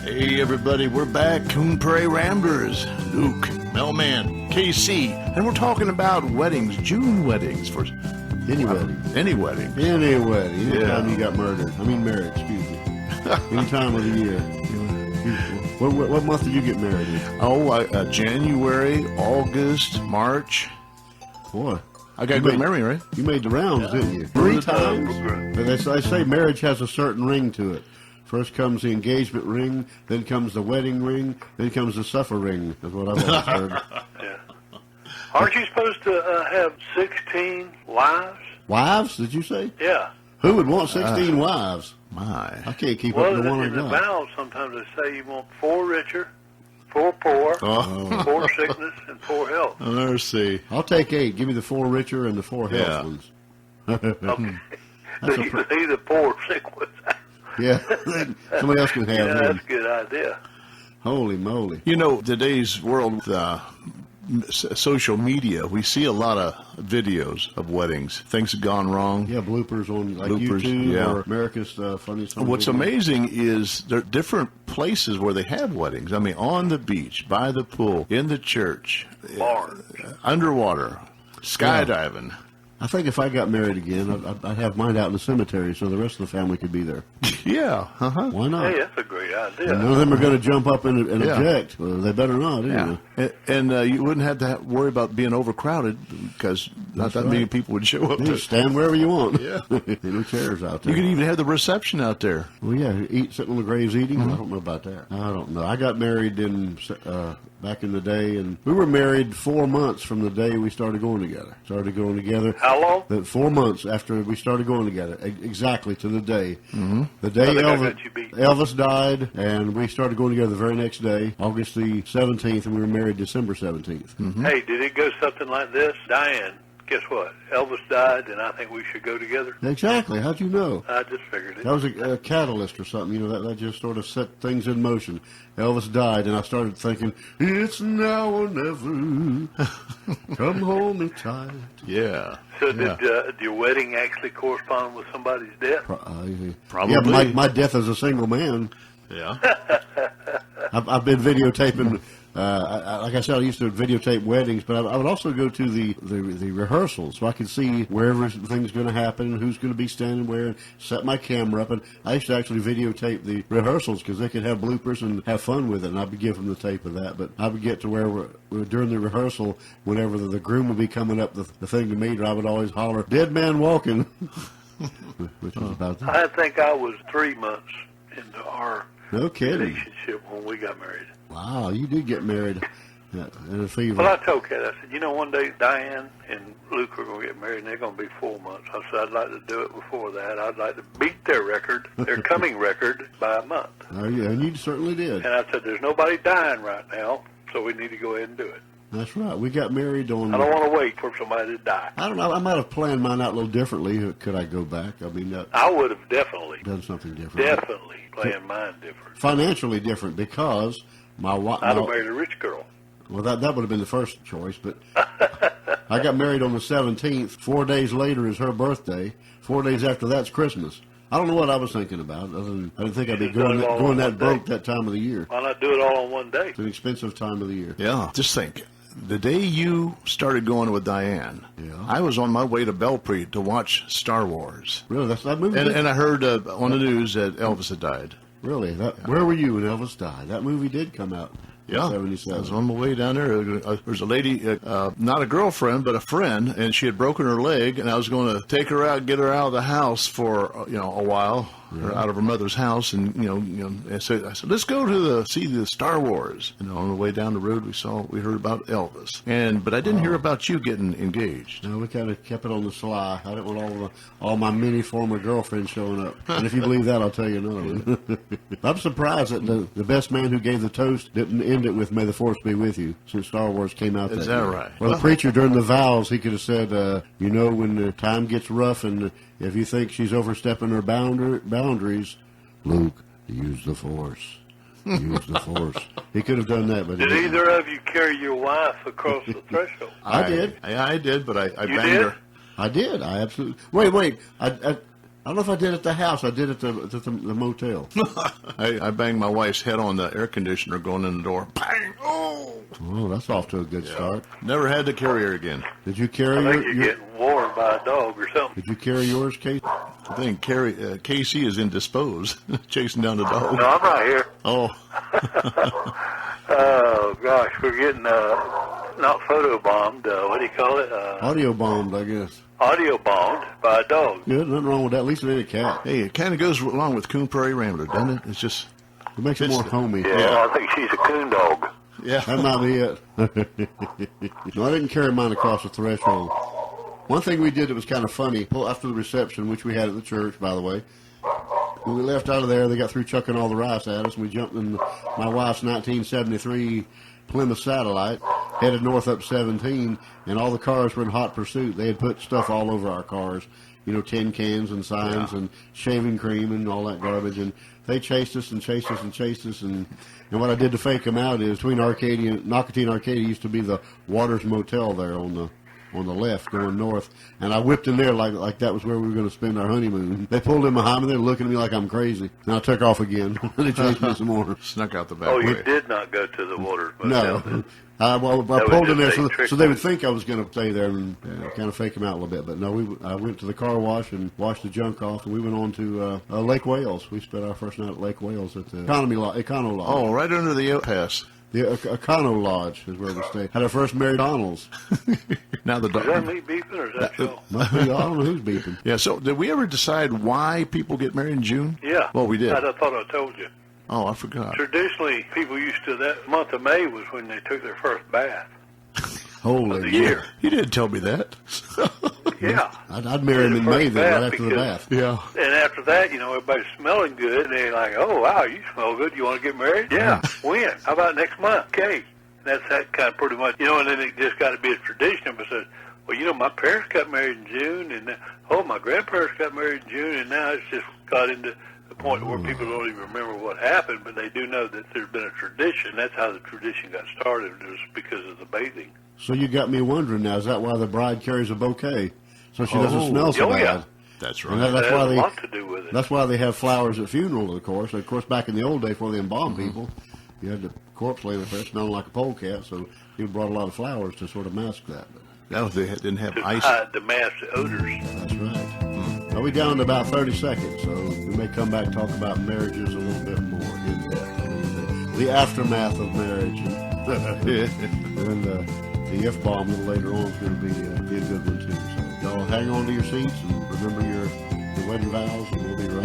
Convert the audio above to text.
Hey everybody, we're back. Coon Prairie Ramblers, Luke, Melman, KC, and we're talking about weddings, June weddings for Any wedding. Any wedding. Any wedding. Anytime Yeah. you got married, excuse me. Any time of the year. What month did you get married in? Oh, January, August, March. Boy. I got You good made- memory, right? You made the rounds, didn't you? Three 3 times. But they say marriage has a certain ring to it. First comes the engagement ring, then comes the wedding ring, then comes the suffer ring, is what I've always heard. Yeah. Aren't you supposed to have 16 wives? Wives, did you say? Yeah. Who would want 16 wives? My. I can't keep Well, up with one I in the got. vows, sometimes they say you want 4 richer, 4 poor, Oh, 4 sickness, and 4 health. mercy. I'll take 8. Give me the 4 richer and the 4 health Yeah. ones. Okay. That's So a you leave the poor sick ones out. Yeah, somebody else can have Yeah, them. that's a good idea. Holy moly. You know, today's world with social media, we see a lot of videos of weddings. Things have gone wrong. Yeah, bloopers on like Bloopers, YouTube yeah. or America's Funniest Home What's Videos. amazing is there are different places where they have weddings. I mean, on the beach, by the pool, in the church, Bars. underwater, skydiving. I think if I got married again, I'd have mine out in the cemetery so the rest of the family could be there. Yeah. Uh-huh. Why not? Hey, that's a great idea. And none of them are going to jump up and Yeah. object. Well, they better not, Yeah. anyway. And you wouldn't have to worry about being overcrowded because not that many people would show up. You To, just stand wherever you want. Yeah. No chairs out you there. could even have the reception out there. Well, yeah, sitting on the graves eating. Mm-hmm. I don't know about that. I don't know. I got married back in the day, and we were married 4 months from the day we started going together. How long? 4 months after we started going together, exactly to the day. Mm-hmm. The day I think I got you beat. Elvis died, and we started going together the very next day, August the 17th, and we were married December 17th. Mm-hmm. Hey, did it go something like this? Diane, guess what? Elvis died, and I think we should go together. Exactly. How'd you know? I just figured it. That was a catalyst or something, that just sort of set things in motion. Elvis died, and I started thinking, it's now or never. Come home and tight. Yeah. So Yeah. did your wedding actually correspond with somebody's death? Probably. Yeah, my death as a single man. Yeah. I've been videotaping. Like I said, I used to videotape weddings, but I would also go to the rehearsals so I could see where everything's going to happen, who's going to be standing where, and set my camera up. And I used to actually videotape the rehearsals because they could have bloopers and have fun with it. And I would give them the tape of that. But I would get to where during the rehearsal, whenever the groom would be coming up the thing to meet her, I would always holler, "Dead man walking," which was about that. I think I was 3 months into our No kidding. relationship when we got married. Wow, you did get married in a fever. Well, I told Kat, I said, one day Diane and Luke are going to get married, and they're going to be 4 months. I said, I'd like to do it before that. I'd like to beat their record, their coming record, by a month. Oh, yeah, and you certainly did. And I said, there's nobody dying right now, so we need to go ahead and do it. That's right. We got married on. I don't want to wait for somebody to die. I don't know. I might have planned mine out a little differently. Could I go back? I mean, I would have definitely done something different. planned mine different. Financially different because my wife. I'd have married a rich girl. Well, that would have been the first choice, but I got married on the 17th. 4 days later is her birthday. 4 days after that's Christmas. I don't know what I was thinking about. Other than I didn't think I'd be Just done it all going on that one broke day. that time of the year. Why not do it all on one day? It's an expensive time of the year. Yeah. Just think. The day you started going with Diane, Yeah. I was on my way to Belpre to watch Star Wars. Really, that movie. And I heard on the news that Elvis had died. Really, where were you when Elvis died? That movie did come out. Yeah, in I was 77. on my way down there. There's a lady, not a girlfriend, but a friend, and she had broken her leg, and I was going to take her out, get her out of the house for a while, out of her mother's house, and and so I said, let's go to see the Star Wars. And on the way down the road, we heard about Elvis, but I didn't hear about you getting engaged. No, we kind of kept it on the sly. I didn't want all my many former girlfriends showing up. And if you believe that, I'll tell you another one. I'm surprised that the best man who gave the toast didn't end it with "May the Force be with you," since Star Wars came out. Is that that year. right? Well, the preacher during the vows, he could have said, when the time gets rough and if you think she's overstepping her boundaries, Luke, use the Force. Use the Force. He could have done that, but Did he didn't. either of you carry your wife across the threshold? I did. I did, but I You banged did? her. I did. I absolutely. Wait. I don't know if I did it at the house. I did it at the motel. I banged my wife's head on the air conditioner going in the door. Bang! Oh! Oh, that's off to a good start. Never had to carry her again. Did you carry I think you're getting warned by a dog or something. Did you carry yours, Kate? I think Casey is indisposed, chasing down the dog. No, I'm right here. Oh. Oh, gosh, we're getting, not photobombed, what do you call it? Audio bombed, I guess. Audio bombed by a dog. Good, nothing wrong with that. At least it ain't a cat. Hey, it kind of goes along with Coon Prairie Rambler, doesn't it? It's just... It makes it more homey. Yeah, well, I think she's a coon dog. Yeah. That might be it. No, I didn't carry mine across the threshold. One thing we did that was kind of funny, after the reception, which we had at the church, by the way, when we left out of there, they got through chucking all the rice at us, and we jumped in my wife's 1973 Plymouth Satellite, headed north up 17, and all the cars were in hot pursuit. They had put stuff all over our cars, tin cans and signs and shaving cream and all that garbage, and they chased us and chased us and chased us, and what I did to fake them out is between Arcadia and Nocatine Arcadia used to be the Waters Motel there on the left going north, and I whipped in there like that was where we were going to spend our honeymoon. They pulled in behind me. They're looking at me like I'm crazy, and I took off again. They chased me some more. Snuck out the back Oh, way. you did not go to the Waters Motel. No. I pulled in there so they would think I was going to stay there and kind of fake them out a little bit. But no, I went to the car wash and washed the junk off, and we went on to Lake Wales. We spent our first night at Lake Wales at the Econo Lodge. Oh, right under the pass. The Econo Lodge is where we stayed. Had our first McDonald's. Now the Is that dog. me beeping or is that Phil? Must be, I don't know who's beeping. Yeah. So, did we ever decide why people get married in June? Yeah. Well, we did. I thought I told you. Oh, I forgot. Traditionally, people used to, that month of May was when they took their first bath Holy of the moly. year. You didn't tell me that. Yeah. I'd marry him in May then, right after the bath. Yeah. And after that, everybody's smelling good, and they're like, oh, wow, you smell good. You want to get married? Yeah. When? How about next month? Okay. That's that kind of pretty much, and then it just got to be a tradition. But says, well, my parents got married in June, and my grandparents got married in June, and now it's just got into the point where people don't even remember what happened, but they do know that there's been a tradition. That's how the tradition got started. It was because of the bathing. So you got me wondering now, is that why the bride carries a bouquet? So she doesn't smell so bad. Yeah. That's And right. that's That why has a they, lot to do with it. that's why they have flowers at funerals, of course. Of course, back in the old days before they embalmed people, you had the corpse laying there smelling like a polecat, so people brought a lot of flowers to sort of mask that. Now they didn't have To ice. hide the mass odors. That's right. Well, we're down to about 30 seconds, so we may come back and talk about marriages a little bit more in depth. The aftermath of marriage. And the F-bomb a little later on is going to be a good one, too. So y'all hang on to your seats and remember your wedding vows, and we'll be right